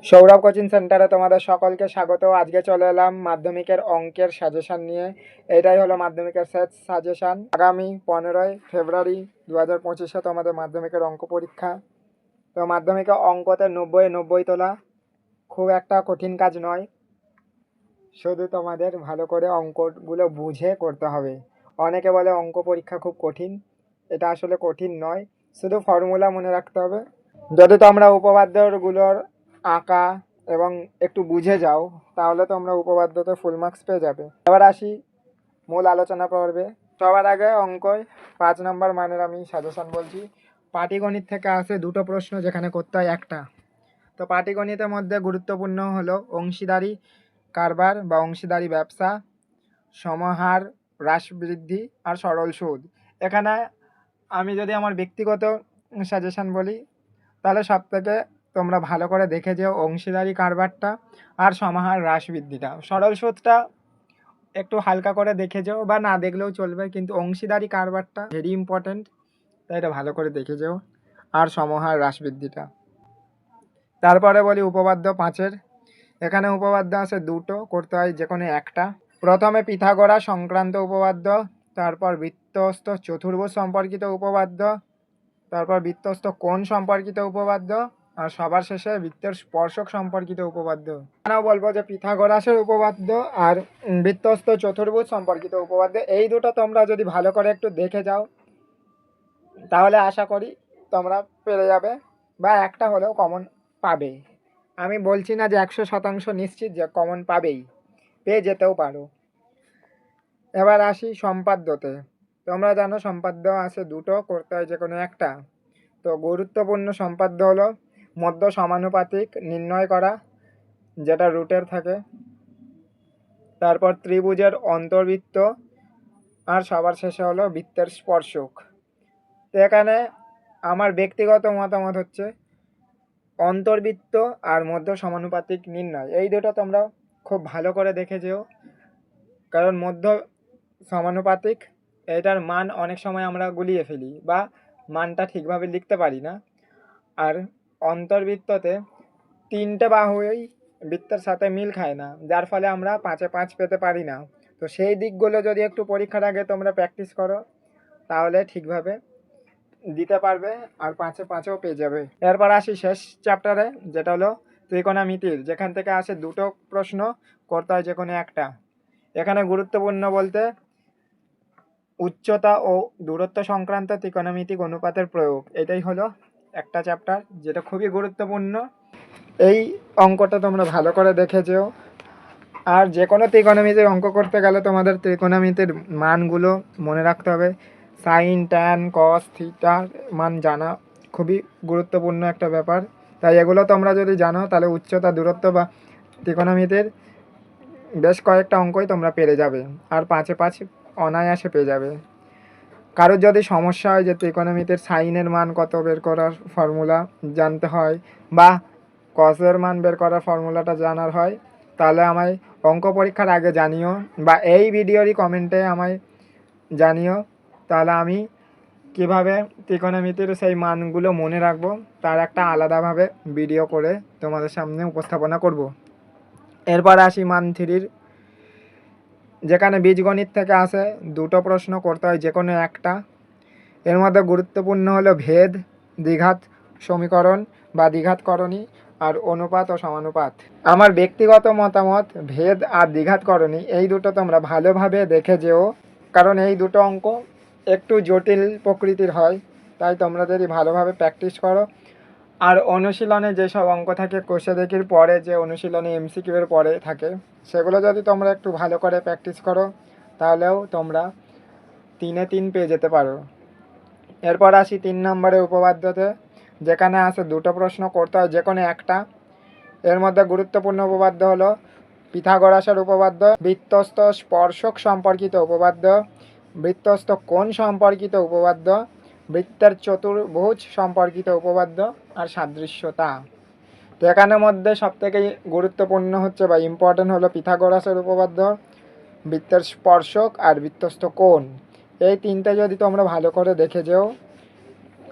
Sourav coaching সেন্টারে তোমাদের সকলকে স্বাগত। আজকে চলে এলাম মাধ্যমিকের অঙ্কের সাজেশন নিয়ে। এটাই হলো মাধ্যমিকের শেষ সাজেশন। আগামী 15ই ফেব্রুয়ারি 2025 তোমাদের মাধ্যমিকের অঙ্ক পরীক্ষা। তো মাধ্যমিকের অঙ্কতে 90 তোলা খুব একটা কঠিন কাজ নয়, শুধু তোমাদের ভালো করে অঙ্কগুলো বুঝে করতে হবে। অনেকে বলে অঙ্ক পরীক্ষা খুব কঠিন, এটা আসলে কঠিন নয়, শুধু ফর্মুলা মনে রাখতে হবে। যদি তোমরা উপপাদ্যগুলোর আঁকা এবং একটু বুঝে যাও তাহলে তোমরা উপপাদ্যতে ফুল মার্কস পেয়ে যাবে। এবার আসি মূল আলোচনা পর্বে। সবার আগে অঙ্কয় 5 নম্বর মানের আমি সাজেশন বলছি। পাটিগণিত থেকে আসে দুটো প্রশ্ন, যেখানে করতে হয় একটা। তো পাটিগণিতের মধ্যে গুরুত্বপূর্ণ হলো অংশীদারি কারবার বা অংশীদারি ব্যবসা, সমাহার, হ্রাস বৃদ্ধি আর সরল সুদ। এখানে আমি যদি আমার ব্যক্তিগত সাজেশন বলি তাহলে সব থেকে তোমরা ভালো করে দেখে যেও অংশীদারি কারবারটা আর সমাহার হ্রাস বৃদ্ধিটা। সরল সুদটা একটু হালকা করে দেখে যেও বা না দেখলেও চলবে, কিন্তু অংশীদারি কারবারটা ভেরি ইম্পর্ট্যান্ট, তাই এটা ভালো করে দেখে যেও। আর সমাহার হ্রাস বৃদ্ধিটা। তারপরে বলি উপপাদ্য 5-এর। এখানে উপপাদ্য আছে দুটো, করতে হয় যে কোনো একটা। প্রথমে পিথাগোরা সংক্রান্ত উপপাদ্য, তারপর বৃত্তস্থ চতুর্ভুজ সম্পর্কিত উপপাদ্য, তারপর বৃত্তস্থ কোণ সম্পর্কিত উপপাদ্য, আর সবার শেষে বৃত্তের স্পর্শক সম্পর্কিত উপপাদ্য। এখানেও বলবো যে পিথাগোরাসের উপপাদ্য আর বৃত্তস্থ চতুর্ভুজ সম্পর্কিত উপপাদ্য, এই দুটো তোমরা যদি ভালো করে একটু দেখে যাও তাহলে আশা করি তোমরা পেরে যাবে বা একটা হলেও কমন পাবে। আমি বলছি না যে 100% নিশ্চিত যে কমন পাবেই, পেয়ে যেতেও পারো। এবার আসি সম্পাদ্যতে। তোমরা জানো সম্পাদ্য আছে দুটো, করতে হয় যে কোনো একটা। তো গুরুত্বপূর্ণ সম্পাদ্য হলো মধ্য সমানুপাতিক নির্ণয় করা, যেটা রুটের থাকে, তারপর ত্রিভুজের অন্তর্বৃত্ত, আর সবার শেষে হলো বৃত্তের স্পর্শক। তো এখানে আমার ব্যক্তিগত মতামত হচ্ছে অন্তর্বৃত্ত আর মধ্য সমানুপাতিক নির্ণয়, এই দুটো তোমরা খুব ভালো করে দেখে যেও। কারণ মধ্য সমানুপাতিক এটার মান অনেক সময় আমরা গুলিয়ে ফেলি বা মানটা ঠিকভাবে লিখতে পারি না। আর অন্তর্বৃত্ততে তিনটে বাহুই বৃত্তের সাথে মিল খায় না, যার ফলে আমরা 5-এ 5 পেতে পারি না। তো সেই দিকগুলো যদি একটু পরীক্ষার আগে তোমরা প্র্যাকটিস করো তাহলে ঠিকভাবে দিতে পারবে আর 5-এ 5ও পেয়ে যাবে। এরপর আসি শেষ চ্যাপ্টারে, যেটা হলো ত্রিকোণমিতির, যেখান থেকে আসে দুটো প্রশ্ন, করতে হয় যে কোনো একটা। এখানে গুরুত্বপূর্ণ বলতে উচ্চতা ও দূরত্ব সংক্রান্ত ত্রিকোণমিতিক অনুপাতের প্রয়োগ, এটাই হলো একটা চ্যাপ্টার যেটা খুবই গুরুত্বপূর্ণ। এই অঙ্কটা তোমরা ভালো করে দেখে যেও। আর যে কোনো ত্রিকোণমিতির অঙ্ক করতে গেলে তোমাদের ত্রিকোণমিতির মানগুলো মনে রাখতে হবে। সাইন, ট্যান, কস, থিটার মান জানা খুবই গুরুত্বপূর্ণ একটা ব্যাপার। তাই এগুলো তোমরা যদি জানো তাহলে উচ্চতা, দূরত্ব বা ত্রিকোণমিতির বেশ কয়েকটা অঙ্কই তোমরা পেরে যাবে আর 5-এ 5 অনায়াসে পেয়ে যাবে। কারোর যদি সমস্যা হয় যে ত্রিকোণমিতির সাইনের মান কত বের করার ফর্মুলা জানতে হয় বা কসের মান বের করার ফর্মুলাটা জানার হয়, তাহলে আমায় অঙ্ক পরীক্ষার আগে জানিও বা এই ভিডিওরই কমেন্টে আমায় জানিও। তাহলে আমি কিভাবে ত্রিকোণমিতির সেই মানগুলো মনে রাখবো তার একটা আলাদাভাবে ভিডিও করে তোমাদের সামনে উপস্থাপনা করব। এরপর আসি মান 3-র, যেখানে বীজগণিত থেকে আসে দুটো প্রশ্ন, করতে হয় যে কোনো একটা। এর মধ্যে গুরুত্বপূর্ণ হলো ভেদ, দ্বিঘাত সমীকরণ বা দ্বিঘাতকরণী আর অনুপাত ও সমানুপাত। আমার ব্যক্তিগত মতামত ভেদ আর দ্বিঘাতকরণী এই দুটো তোমরা ভালোভাবে দেখে যেও, কারণ এই দুটো অঙ্ক একটু জটিল প্রকৃতির হয়, তাই তোমরা যদি ভালোভাবে প্র্যাকটিস করো। আর অনুশীলনে যেসব অঙ্ক থাকে কোষে দেখির পরে, যে অনুশীলনে এমসিকিউ এর পরে থাকে, সেগুলো যদি তোমরা একটু ভালো করে প্র্যাকটিস করো তাহলেও তোমরা 3-এ 3 পেয়ে যেতে পারো। এরপর আসি 3 নম্বরের উপপাদ্যতে, যেখানে আছে দুটো প্রশ্ন, করতে হয় যে কোনো একটা। এর মধ্যে গুরুত্বপূর্ণ উপপাদ্য হলো পিথাগোরাসের উপপাদ্য, বৃত্তস্থ স্পর্শক সম্পর্কিত উপপাদ্য, বৃত্তস্থ কোণ সম্পর্কিত উপপাদ্য, বৃত্তের চতুর্ভুজ সম্পর্কিত উপপাদ্য আর সাদৃশ্যতা। তো এখানের মধ্যে সবথেকে গুরুত্বপূর্ণ হচ্ছে বা ইম্পর্টেন্ট হলো পিথাগোরাসের উপপাদ্য, বৃত্তের স্পর্শক আর বৃত্তস্থ কোণ। এই তিনটে যদি তোমরা ভালো করে দেখে যেও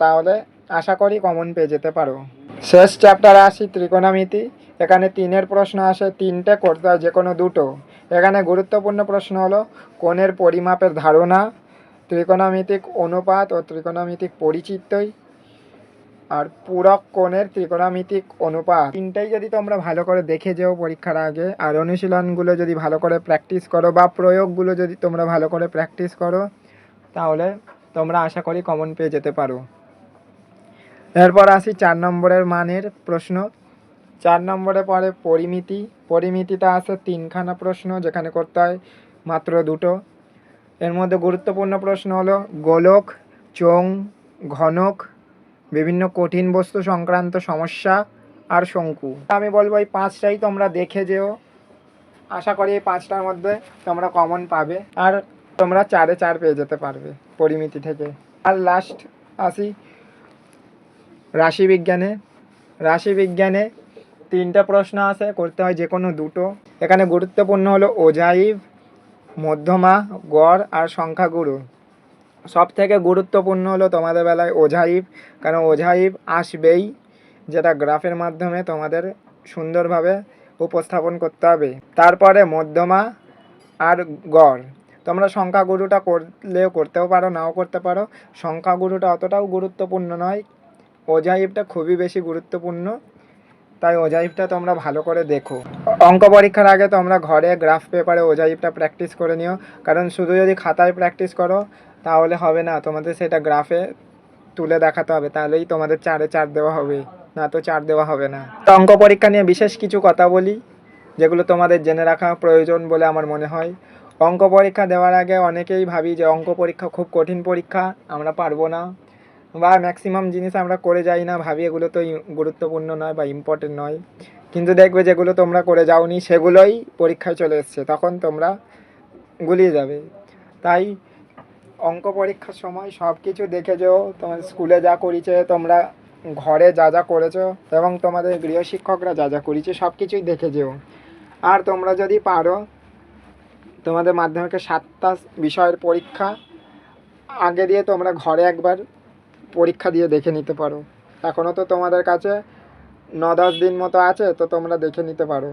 তাহলে আশা করি কমন পেয়ে যেতে পারো। শেষ চ্যাপ্টারে আসি ত্রিকোণমিতি। এখানে 3-এর প্রশ্ন আসে, 3টে করতে হয় যে কোনো দুটো। এখানে গুরুত্বপূর্ণ প্রশ্ন হলো কোণের পরিমাপের ধারণা, ত্রিকোণমিতিক অনুপাত ও ত্রিকোণমিতিক পরিচিতি, আর পূরক কোণের ত্রিকোণমিতিক অনুপাত। তিনটাই যদি তোমরা ভালো করে দেখে যেও পরীক্ষার আগে, আর অনুশীলনগুলো যদি ভালো করে প্র্যাকটিস করো বা প্রয়োগগুলো যদি তোমরা ভালো করে প্র্যাকটিস করো, তাহলে তোমরা আশা করি কমন পেয়ে যেতে পারো। এরপর আসি 4 নম্বরের মানের প্রশ্ন। 4 নম্বরে পড়ে পরিমিতি। পরিমিতিটা আছে 3খানা প্রশ্ন, যেখানে করতে হয় মাত্র দুটো। এর মধ্যে গুরুত্বপূর্ণ প্রশ্ন হলো গোলক, চোঙ, ঘনক, বিভিন্ন কঠিন বস্তু সংক্রান্ত সমস্যা আর শঙ্কু। আমি বলবো এই 5টাই তোমরা দেখে যেও। আশা করি এই 5টার মধ্যে তোমরা কমন পাবে, আর তোমরা 4-এ 4 পেয়ে যেতে পারবে পরিমিতি থেকে। আর লাস্ট আসি রাশিবিজ্ঞানে। রাশিবিজ্ঞানে 3টে প্রশ্ন আছে, করতে হয় যে কোনো দুটো। এখানে গুরুত্বপূর্ণ হলো ওজাইভ, মধ্যমা, গড় আর সংখ্যাগুরু। সব থেকে গুরুত্বপূর্ণ হলো তোমাদের বেলায় ওজাইভ, কারণ ওজাইভ আসবেই, যেটা গ্রাফের মাধ্যমে তোমাদের সুন্দরভাবে উপস্থাপন করতে হবে। তারপরে মধ্যমা আর গড়। তোমরা সংখ্যাগুরুটা করলেও করতেও পারো, নাও করতে পারো। সংখ্যাগুরুটা অতটাও গুরুত্বপূর্ণ নয়, ওজাইভটা খুবই বেশি গুরুত্বপূর্ণ, তাই ওজাইভটা তোমরা ভালো করে দেখো। অঙ্ক পরীক্ষার আগে তোমরা ঘরে গ্রাফ পেপারে ওজাইভটা প্র্যাকটিস করে নিও, কারণ শুধু যদি খাতায় প্র্যাকটিস করো তাহলে হবে না, তোমাদের সেটা গ্রাফে তুলে দেখাতে হবে, তাহলেই তোমাদের 4-এ 4 দেওয়া হবে, না তো 4 দেওয়া হবে না। তো অঙ্ক পরীক্ষা নিয়ে বিশেষ কিছু কথা বলি, যেগুলো তোমাদের জেনে রাখা প্রয়োজন বলে আমার মনে হয়। অঙ্ক পরীক্ষা দেওয়ার আগে অনেকেই ভাবি যে অঙ্ক পরীক্ষা খুব কঠিন পরীক্ষা, আমরা পারবো না, বা ম্যাক্সিমাম জিনিস আমরা করে যাই না, ভাবি এগুলো তো গুরুত্বপূর্ণ নয় বা ইম্পর্টেন্ট নয়। কিন্তু দেখবে যেগুলো তোমরা করে যাওনি সেগুলোই পরীক্ষায় চলে এসছে, তখন তোমরা গুলিয়ে যাবে। তাই অঙ্ক পরীক্ষার সময় সব কিছু দেখে যেও, তোমার স্কুলে যা করিছে, তোমরা ঘরে যা যা করেছো, এবং তোমাদের গৃহশিক্ষকরা যা যা করিছে সব কিছুই দেখে যেও। আর তোমরা যদি পারো, তোমাদের মাধ্যমিকের 7টা বিষয়ের পরীক্ষা আগে দিয়ে তোমরা ঘরে একবার পরীক্ষা দিয়ে দেখে নিতে পারো। এখনও তো তোমাদের কাছে 9-10 দিন মতো আছে, তো তোমরা দেখে নিতে পারো।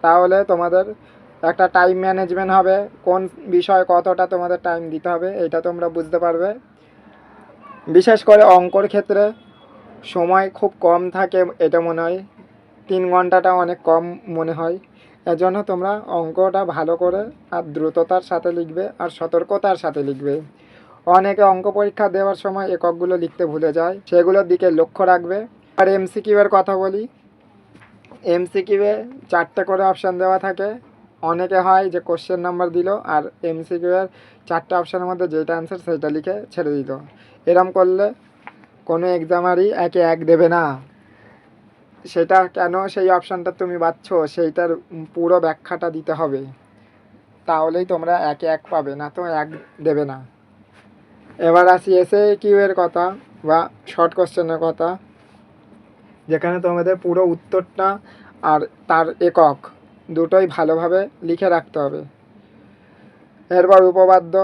তাহলে তোমাদের একটা টাইম ম্যানেজমেন্ট হবে, কোন বিষয়ে কতটা তোমাদের টাইম দিতে হবে এটা তোমরা বুঝতে পারবে। বিশেষ করে অঙ্কর ক্ষেত্রে সময় খুব কম থাকে, এটা মনে হয় 3 ঘন্টাটা অনেক কম মনে হয়। এজন্য তোমরা অঙ্কটা ভালো করে আর দ্রুততার সাথে লিখবে আর সতর্কতার সাথে লিখবে। অনেকে অঙ্ক পরীক্ষা দেওয়ার সময় এককগুলো লিখতে ভুলে যায়, সেগুলোর দিকে লক্ষ্য রাখবে। আর এমসিকিউ এর কথা বলি, এমসিকিউ এ 4টে করে অপশান দেওয়া থাকে। অনেকে হয় যে কোশ্চেন নাম্বার দিল আর এমসিকিউ এর 4টে অপশানের মধ্যে যেটা অ্যান্সার সেটা লিখে ছেড়ে দিল। এরম করলে কোনো এক্সামারই 1-এ 1 দেবে না। সেটা কেন সেই অপশানটা তুমি বাছছো সেইটার পুরো ব্যাখ্যাটা দিতে হবে, তাহলেই তোমরা 1-এ 1 পাবে, না তো 1 দেবে না। এবার আসি এসএকিউ এর কথা বা শর্ট কোশ্চেনের কথা, যেখানে তোমাদের পুরো উত্তরটা আর তার একক দুটোই ভালোভাবে লিখে রাখতে হবে। এরপর উপপাদ্য।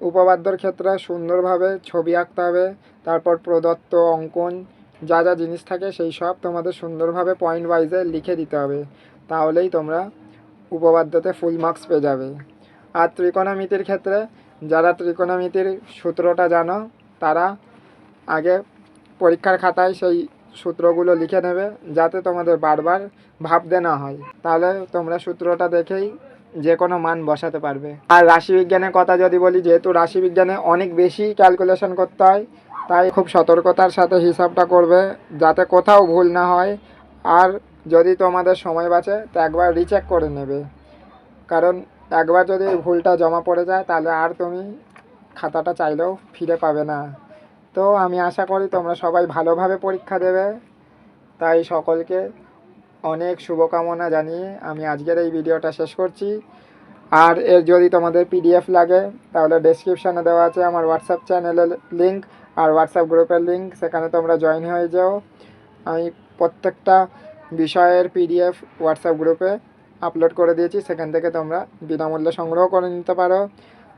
উপপাদ্যর ক্ষেত্রে সুন্দরভাবে ছবি আঁকতে হবে, তারপর প্রদত্ত অঙ্কন যা যা জিনিস থাকে সেই সব তোমাদের সুন্দরভাবে পয়েন্ট ওয়াইজে লিখে দিতে হবে, তাহলেই তোমরা উপপাদ্যতে ফুল মার্কস পেয়ে যাবে। আর ত্রিকোণমিতির ক্ষেত্রে যারা ত্রিকোণমিতির সূত্রটা জানো তারা আগে পরীক্ষার খাতায় সেই সূত্রগুলো লিখে নেবে, যাতে তোমাদের বারবার ভাবতে না হয়, তাহলে তোমরা সূত্রটা দেখেই যে কোনো মান বসাতে পারবে। আর রাশিবিজ্ঞানের কথা যদি বলি, যেহেতু রাশিবিজ্ঞানে অনেক বেশি ক্যালকুলেশন করতে হয়, তাই খুব সতর্কতার সাথে হিসাবটা করবে যাতে কোথাও ভুল না হয়। আর যদি তোমাদের সময় বাঁচে তো একবার রিচেক করে নেবে, কারণ একবার যদি ভুলটা জমা পড়ে যায় তাহলে আর তুমি খাতাটা চাইলেও ফিরে পাবে না। তো আমি আশা করি তোমরা সবাই ভালোভাবে পরীক্ষা দেবে, তাই সকলকে অনেক শুভকামনা জানিয়ে আমি আজকের এই ভিডিওটা শেষ করছি। আর এর যদি তোমাদের পিডিএফ লাগে তাহলে ডেসক্রিপশানে দেওয়া আছে আমার হোয়াটসঅ্যাপ চ্যানেলের লিঙ্ক আর হোয়াটসঅ্যাপ গ্রুপের লিঙ্ক, সেখানে তোমরা জয়েন হয়ে যাও। আমি প্রত্যেকটা বিষয়ের পিডিএফ হোয়াটসঅ্যাপ গ্রুপে আপলোড করে দিয়েছি, সেখান থেকে তোমরা বিনামূল্যে সংগ্রহ করে নিতে পারো।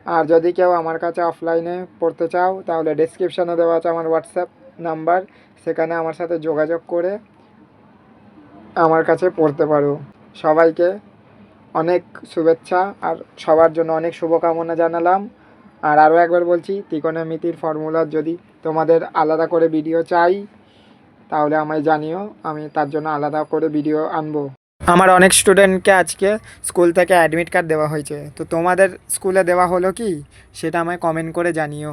আর যদি কেউ আমার কাছে অফলাইনে পড়তে চাও তাহলে ডেসক্রিপশানে দেওয়া আছে আমার হোয়াটসঅ্যাপ নাম্বার, সেখানে আমার সাথে যোগাযোগ করে আমার কাছে পড়তে পারো। সবাইকে অনেক শুভেচ্ছা আর সবার জন্য অনেক শুভকামনা জানালাম। আর আরও একবার বলছি, ত্রিকোণমিতির ফর্মুলার যদি তোমাদের আলাদা করে ভিডিও চাই তাহলে আমায় জানিও, আমি তার জন্য আলাদা করে ভিডিও আনবো। আমার অনেক স্টুডেন্টকে আজকে স্কুল থেকে অ্যাডমিট কার্ড দেওয়া হয়েছে, তো তোমাদের স্কুলে দেওয়া হলো কি সেটা আমায় কমেন্ট করে জানিও।